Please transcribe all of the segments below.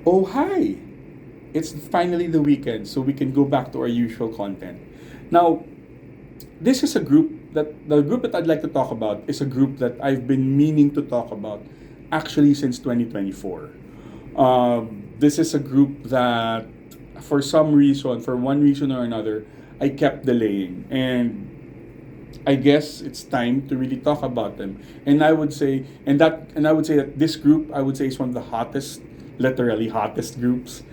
Oh, hi! It's finally the weekend, so we can go back to our usual content. Now, this is a group the group that I'd like to talk about is a group that I've been meaning to talk about actually since 2024. This is a group that, for some reason, for one reason or another, I kept delaying. And I guess it's time to really talk about them. And I would say that this group, I would say, is one of the hottest, literally hottest groups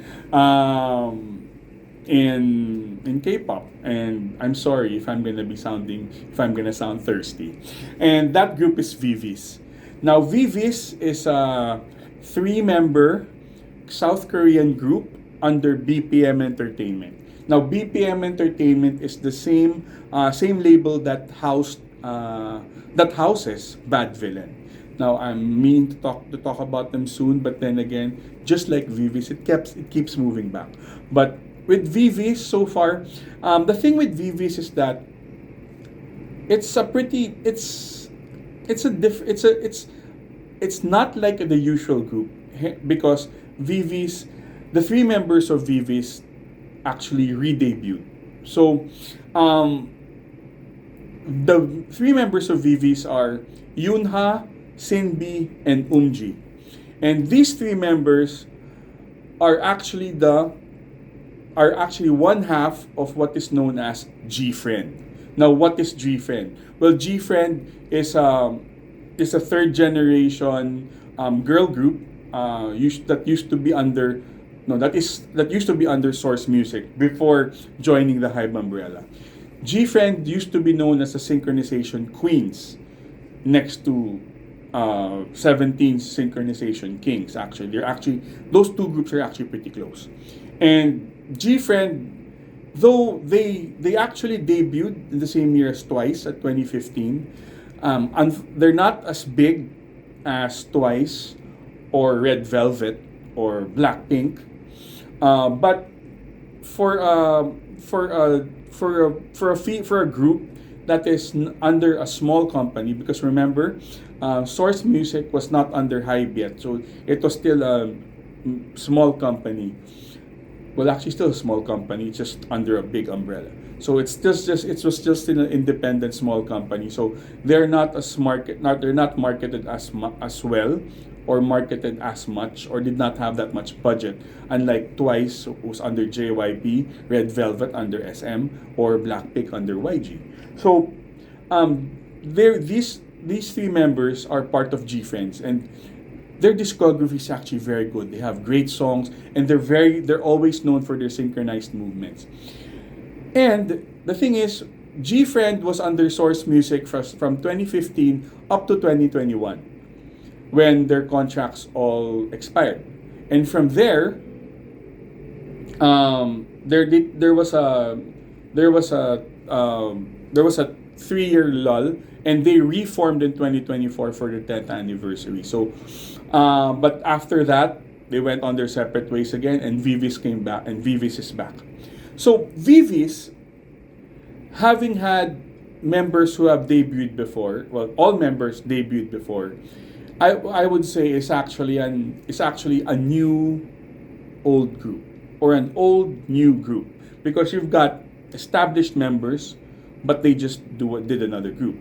in K-pop. And I'm sorry if I'm gonna sound thirsty. And that group is Viviz. Now Viviz is a three-member South Korean group under BPM Entertainment. Now, BPM Entertainment is the same label that houses Bad Villain. Now, I'm meaning to talk about them soon, but then again, just like Vivis, it keeps moving back. But with Vivis so far, the thing with Vivis is that it's a pretty it's a diff it's not like the usual group, because Vivis, the three members of Vivis actually re-debuted. So, the three members of Vivis are Yunha, Sinbi, and Umji. And these three members are actually one half of what is known as G Friend. Now, what is G Friend? Well, G Friend is a third generation girl group that used to be under no that used to be under Source Music before joining the Hype umbrella. G Friend used to be known as the synchronization queens next to 17 synchronization kings. Actually, those two groups are actually pretty close. And G Friend, though they actually debuted in the same year as Twice at 2015, and they're not as big as Twice or Red Velvet or Blackpink, but for a group that is under a small company, because remember, Source Music was not under Hype yet, so it was still a small company. Well, actually, still a small company, just under a big umbrella. So it was just an independent small company. So they're not marketed as well, or marketed as much, or did not have that much budget, unlike Twice, who's under JYP, Red Velvet under SM, or Blackpink under YG. So these three members are part of G Friends, and their discography is actually very good. They have great songs, and they're always known for their synchronized movements. And the thing is, G Friend was under Source Music from 2015 up to 2021, when their contracts all expired. And from there, there was a 3-year lull, and they reformed in 2024 for the 10th anniversary. So, but after that, they went on their separate ways again, and Vivis came back, and Vivis is back. So, Vivis, having had members who have debuted before, well, all members debuted before, I would say is actually a new old group, or an old new group, because you've got established members, but they just did another group.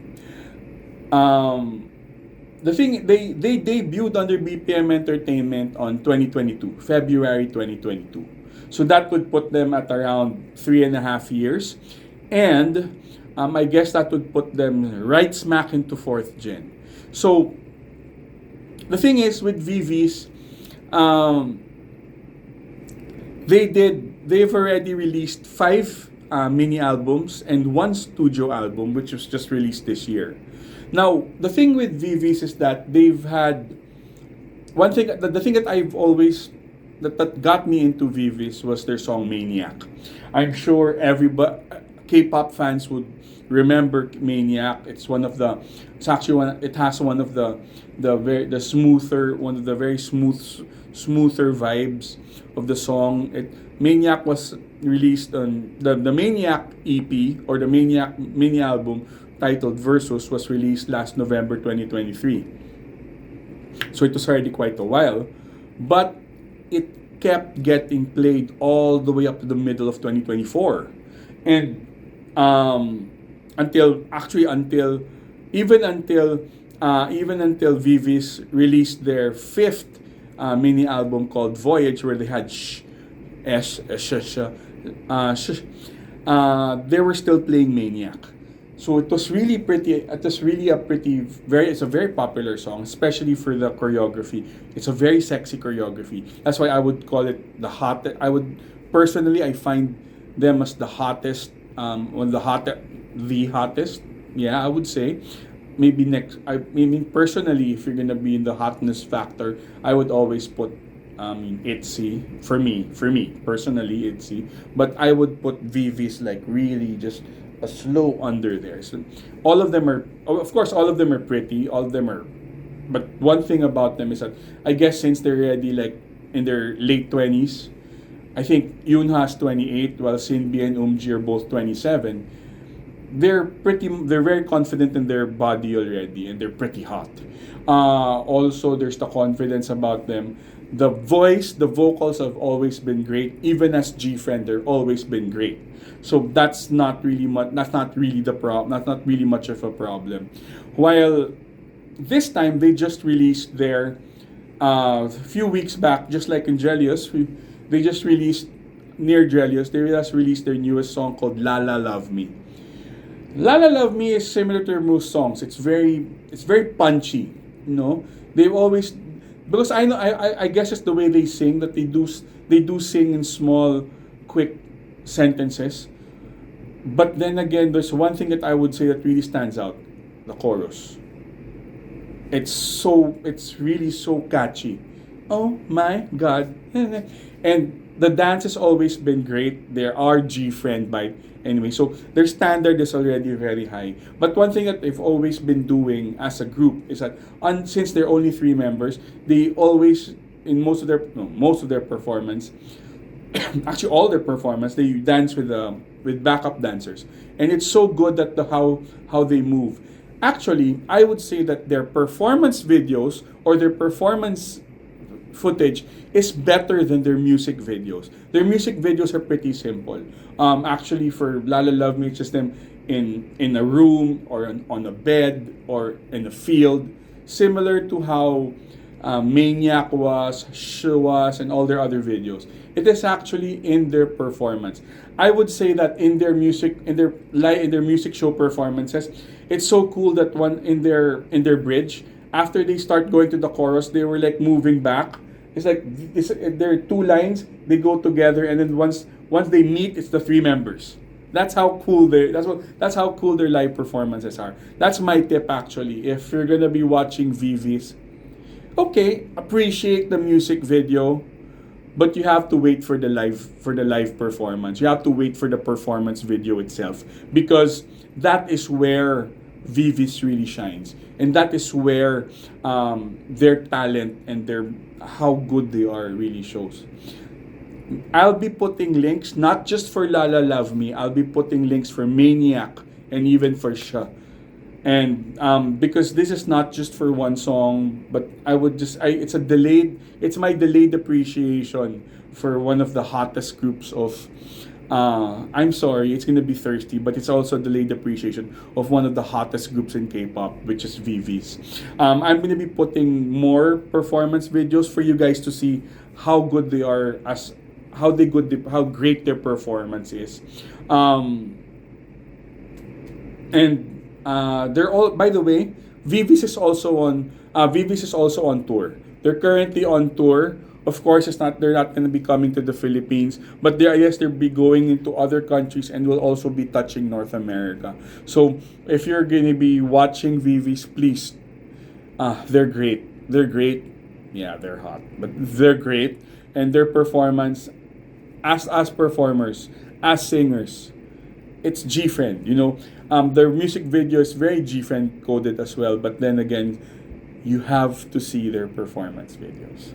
The thing, they debuted under BPM Entertainment on 2022, February 2022. So that would put them at around 3.5 years, and I guess that would put them right smack into fourth gen. So the thing is with VVs, they've already released 5 mini albums and 1 studio album, which was just released this year. Now, the thing with VVs is that they've had the thing that I've always that got me into VVs was their song Maniac. I'm sure everybody, K-pop fans would remember Maniac. It's actually it has one of the very smoother vibes of the song. Maniac was released on the Maniac EP, or the Maniac mini album titled Versus, was released last November 2023. So it was already quite a while, but it kept getting played all the way up to the middle of 2024. And until even until Viviz released their fifth mini album called Voyage, where they had they were still playing Maniac. So it was really pretty. It was really a pretty very. It's a very popular song, especially for the choreography. It's a very sexy choreography. That's why I would call it the hot. I would personally, I find them as the hottest. The hottest. Yeah, I would say. Maybe next. I mean, personally, if you're gonna be in the hotness factor, I would always put ITZY for me personally ITZY, but I would put Viviz like really just a slow under there. So all of them are, of course, all of them are pretty. All of them are, but one thing about them is that I guess since they're already like in their late 20s, I think Yoonha's 28, while Sinbi and Umji are both 27. They're very confident in their body already, and they're pretty hot. Also, there's the confidence about them. The voice, the vocals have always been great. Even as G-Friend, they've always been great. So that's not really much. That's not really the problem. That's not really much of a problem. While this time they just released their few weeks back, just like in Jelius, they just released near Jelius. They just released their newest song called "La La Love Me." "La La Love Me" is similar to their most songs. It's very punchy. You know, they've always, because I know I guess it's the way they sing, that they do sing in small, quick sentences. But then again, there's one thing that I would say that really stands out: the chorus. It's really so catchy. Oh my God. And the dance has always been great. There are G-Friend by anyway. So their standard is already very high. But one thing that they've always been doing as a group is that since they're only three members, they always, in most of their performance, actually all their performance, they dance with backup dancers. And it's so good that how they move. Actually, I would say that their performance videos or their performance footage is better than their music videos. Their music videos are pretty simple. Actually, for "La La Love Me," it's just them in a room or on a bed or in a field, similar to how Maniac was, She was, and all their other videos. It is actually in their performance. I would say that in their music show performances, it's so cool that one in their bridge, after they start going to the chorus, they were like moving back. It's like there are two lines, they go together, and then once they meet, it's the three members. That's how cool that's how cool their live performances are. That's my tip actually. If you're gonna be watching Viviz, okay, appreciate the music video, but you have to wait for the live performance. You have to wait for the performance video itself, because that is where Viviz really shines, and that is where their talent and their how good they are really shows. I'll be putting links not just for "La La Love Me." I'll be putting links for Maniac and even for Sha. And because this is not just for one song, but it's my delayed appreciation for one of the hottest groups of I'm sorry, it's gonna be thirsty, but it's also delayed appreciation of one of the hottest groups in K-pop, which is Viviz. I'm gonna be putting more performance videos for you guys to see how good they are, how great their performance is. They're all, by the way, Viviz is also on tour. They're currently on tour. Of course, they're not going to be coming to the Philippines, but they'll be going into other countries and will also be touching North America. So if you're going to be watching Viviz, please, they're great. They're great. Yeah, they're hot, but they're great, and their performance as performers, as singers, it's G-Friend. Their music video is very G-Friend coded as well, but then again, you have to see their performance videos.